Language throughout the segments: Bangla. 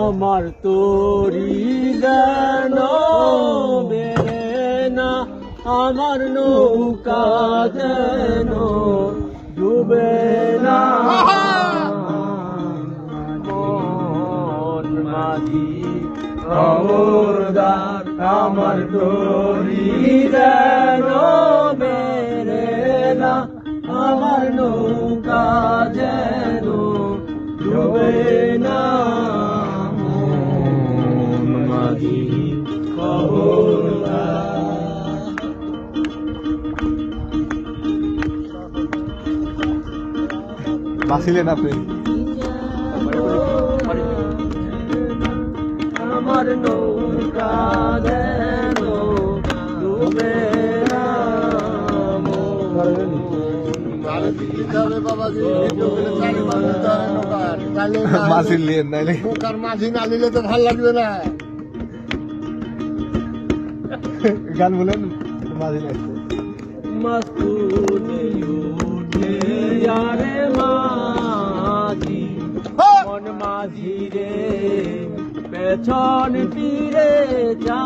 আমার তোরি যেন বেড়ে না, আমার নৌকা যেন ডুবে না। মন মাঝি খবরদার, আমার তোরি যেন বেড়ে না, আমার নৌকা যেন ডুবে না। মন মাঝি খবরদার। বাঁচিলেন আপনি? আমার নৌকা যেন ডুবে না। মাঝি লিয়েন নাইলে মাঝি না নিলে তো ভাল লাগবে না। গান বলেন মাঝি লাগছে। মস্তুনে উঠে আরে মাঝি, মন মাঝি রে পেছন ফিরে যা।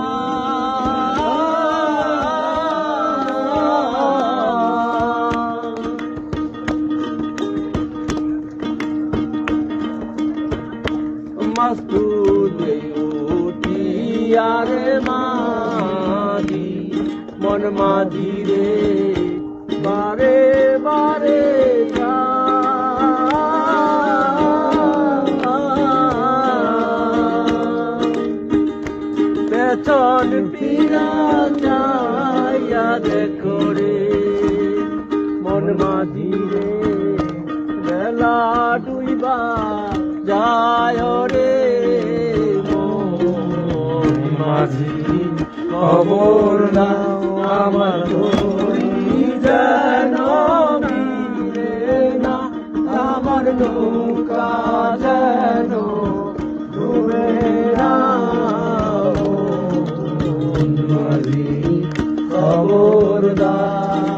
মস্তুনে উঠি আরে মাঝি, মন মাঝি রে বারে বারে যা। পেছন ফিরা যাইয়া দেখো রে মন মাঝি রে, বেলা ডুইবা যায় রে। মন মাঝি খবর দাও, আমার তোরি যেন মিলে না, আমার নৌকা যেন ডুবে না। মন মাঝি খবর দাও।